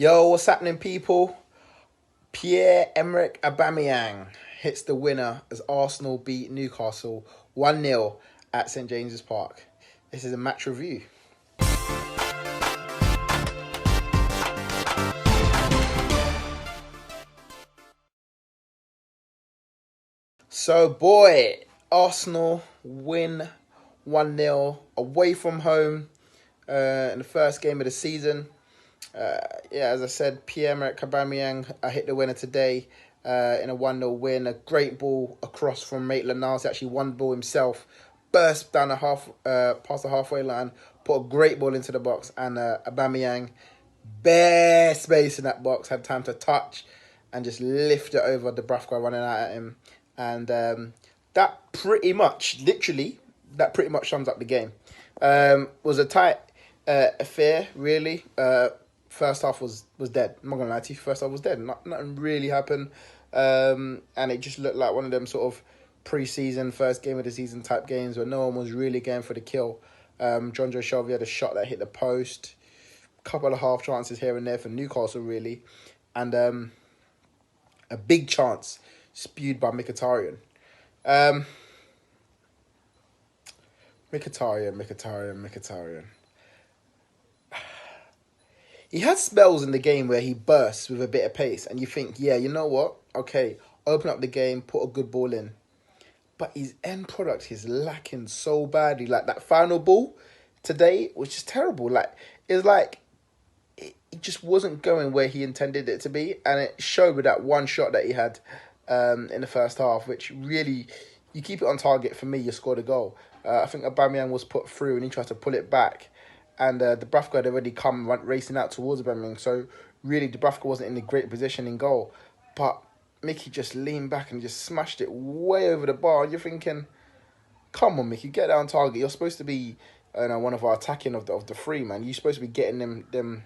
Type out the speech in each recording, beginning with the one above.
Yo, what's happening, people? Pierre-Emerick Aubameyang hits the winner as Arsenal beat Newcastle 1-0 at St James's Park. This is a match review. So, boy, Arsenal win 1-0 away from home in the first game of the season. As I said, Pierre-Emerick Aubameyang hit the winner today in a 1-0 win. A great ball across from Maitland-Niles. Actually, one ball himself. Burst down past the halfway line. Put a great ball into the box. And Aubameyang, bare space in that box. Had time to touch and just lift it over the Dubravka running out at him. And that pretty much sums up the game. Was a tight affair, really. First half was dead. I'm not going to lie to you. First half was dead. Nothing really happened. And it just looked like one of them sort of pre-season, first game of the season type games where no one was really going for the kill. Jonjo Shelvey had a shot that hit the post. Couple of half chances here and there for Newcastle, really. And a big chance spewed by Mkhitaryan. Mkhitaryan. He had spells in the game where he bursts with a bit of pace and you think, yeah, you know what? Okay, open up the game, put a good ball in. But his end product is lacking so badly. Like that final ball today was just terrible. It just wasn't going where he intended it to be. And it showed with that one shot that he had in the first half, which really, you keep it on target, for me, you scored a goal. I think Aubameyang was put through and he tried to pull it back. And Dubravka had already come racing out towards Aubameyang. So really, Dubravka wasn't in a great position in goal. But Mickey just leaned back and just smashed it way over the bar. You're thinking, come on, Mickey, get down target. You're supposed to be one of our attacking of the three, man. You're supposed to be getting them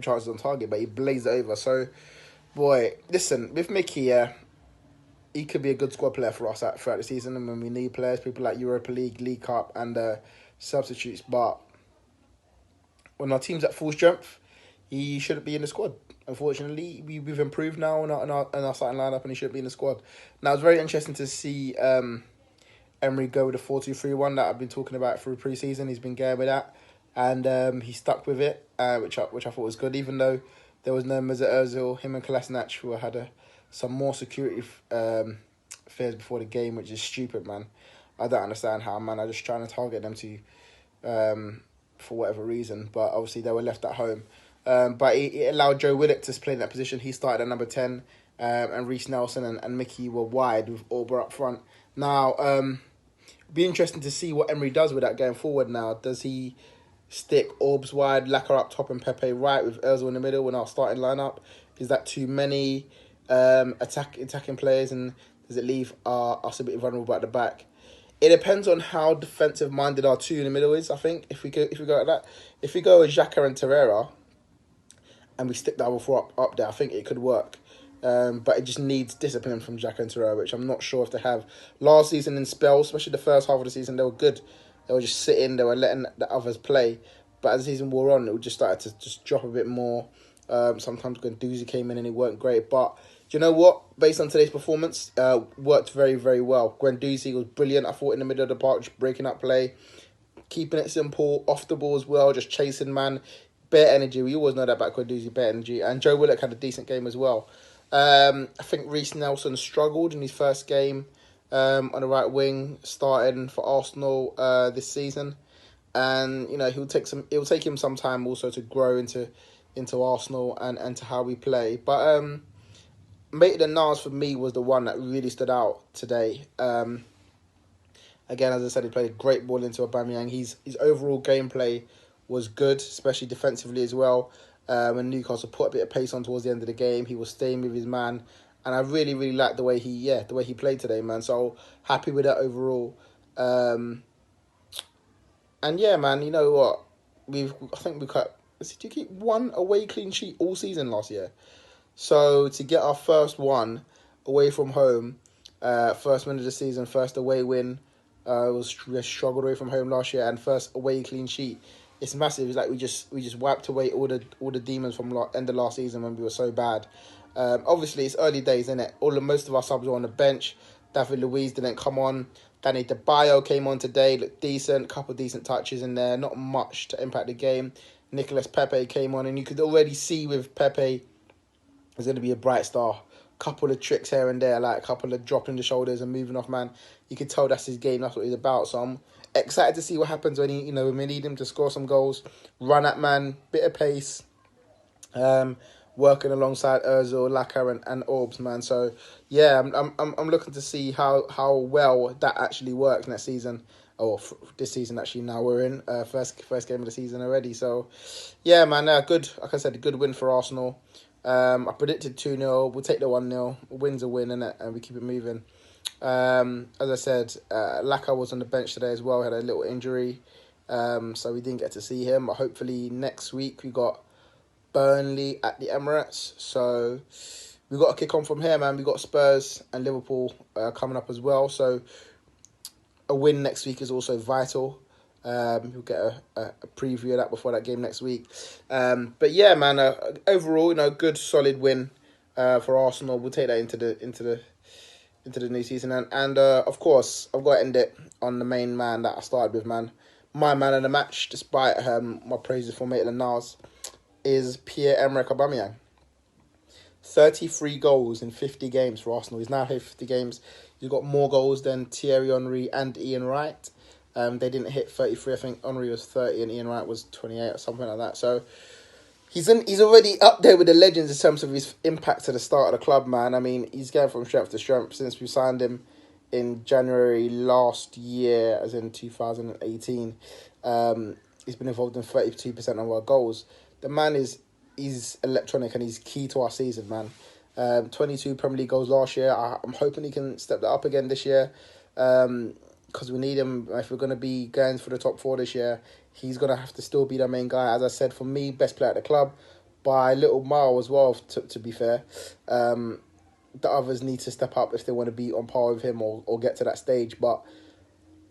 chances on target, but he blazed it over. So, boy, listen, with Mickey, he could be a good squad player for us throughout the season. And when we need players, people like Europa League, League Cup, and substitutes. But when our team's at full strength, he shouldn't be in the squad. Unfortunately, we've improved now in our starting lineup, and he should be in the squad. Now, it's very interesting to see Emery go with the 4-2-3-1 that I've been talking about through pre-season. He's been going with that, and he stuck with it, which I thought was good. Even though there was no Mesut Ozil, him and Kolasinac who had some more security fears before the game, which is stupid, man. I don't understand how, man. I'm just trying to target them for whatever reason, but obviously they were left at home. But it allowed Joe Willock to play in that position. He started at number 10, and Reece Nelson and Mickey were wide with Auba up front. Now, it'll be interesting to see what Emery does with that going forward now. Does he stick Orbs wide, Lacquer up top and Pepe right with Ozil in the middle in our starting lineup? Is that too many attacking players, and does it leave us a bit vulnerable at the back? It depends on how defensive minded our two in the middle is. I think if we go like that, if we go with Xhaka and Torreira, and we stick the other four up there, I think it could work. But it just needs discipline from Xhaka and Torreira, which I'm not sure if they have. Last season in spells, especially the first half of the season, they were good. They were just sitting, they were letting the others play. But as the season wore on, it just started to just drop a bit more. Sometimes Guendouzi came in and it weren't great. But do you know what? Based on today's performance, worked very, very well. Guendouzi was brilliant, I thought, in the middle of the park, just breaking up play, keeping it simple, off the ball as well, just chasing man. Bare energy. We always know that about Guendouzi, bare energy. And Joe Willock had a decent game as well. I think Reece Nelson struggled in his first game on the right wing, starting for Arsenal this season. And, you know, it'll take him some time also to grow into Arsenal and to how we play. But Maitland-Niles for me was the one that really stood out today. Again, as I said, he played a great ball into Aubameyang. His overall gameplay was good, especially defensively as well. When Newcastle put a bit of pace on towards the end of the game, he was staying with his man, and I really, really liked the way he played today, man. So happy with that overall. And yeah, man, you know what? I think we did you keep one away clean sheet all season last year? So to get our first one away from home, first win of the season, first away win. We struggled away from home last year, and first away clean sheet it's massive. It's like we just wiped away all the demons from end of last season when we were so bad. Obviously, it's early days, isn't it? Most of our subs were on the bench. David Luiz didn't come on. Danny DeBayo came on today, looked decent. Couple of decent touches in there, not much to impact the game. Nicolas Pepe came on, and you could already see with Pepe, there's going to be a bright star. Couple of tricks here and there, like a couple of dropping the shoulders and moving off, man. You could tell that's his game. That's what he's about. So I'm excited to see what happens when when we need him to score some goals, run at man, bit of pace, working alongside Ozil, Laka, and Orbs, man. So yeah, I'm looking to see how well that actually works next season. Or this season, actually. Now we're in first game of the season already. So yeah, man, good. Like I said, a good win for Arsenal. I predicted 2-0. We'll take the 1-0. Win's a win, innit? And we keep it moving. As I said, Laka was on the bench today as well. Had a little injury, so we didn't get to see him. But hopefully next week we got Burnley at the Emirates. So we got to kick on from here, man. We got Spurs and Liverpool coming up as well. So a win next week is also vital. We'll get a preview of that before that game next week. But yeah, man. Overall, good solid win for Arsenal. We'll take that into the new season, and of course, I've got to end it on the main man that I started with, man. My man of the match, despite my praises for Maitland-Niles, is Pierre-Emerick Aubameyang. 33 goals in 50 games for Arsenal. He's now hit 50 games. He's got more goals than Thierry Henry and Ian Wright. They didn't hit 33. I think Henry was 30 and Ian Wright was 28 or something like that. So he's already up there with the legends in terms of his impact to the start of the club, man. I mean, he's going from strength to strength since we signed him in January last year, as in 2018. He's been involved in 32% of our goals. The man he's electronic and he's key to our season, man. 22 Premier League goals last year. I'm hoping he can step that up again this year. Because we need him. If we're going to be going for the top 4 this year, he's going to have to still be the main guy. As I said, for me, best player at the club by a little mile as well, to be fair. The others need to step up if they want to be on par with him or get to that stage. But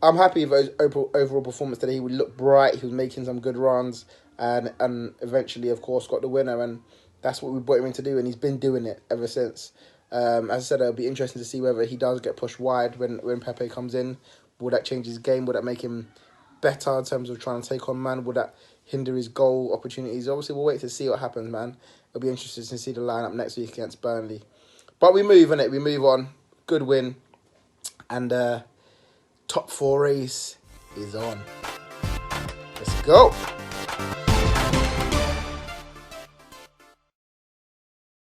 I'm happy with his overall performance today. He would look bright. He was making some good runs and eventually, of course, got the winner. And that's what we brought him in to do. And he's been doing it ever since. As I said, it'll be interesting to see whether he does get pushed wide when Pepe comes in. Will that change his game? Will that make him better in terms of trying to take on man? Will that hinder his goal opportunities? Obviously, we'll wait to see what happens, man. It'll be interesting to see the lineup next week against Burnley. But we move, innit? We move on. Good win. And top 4 race is on. Let's go.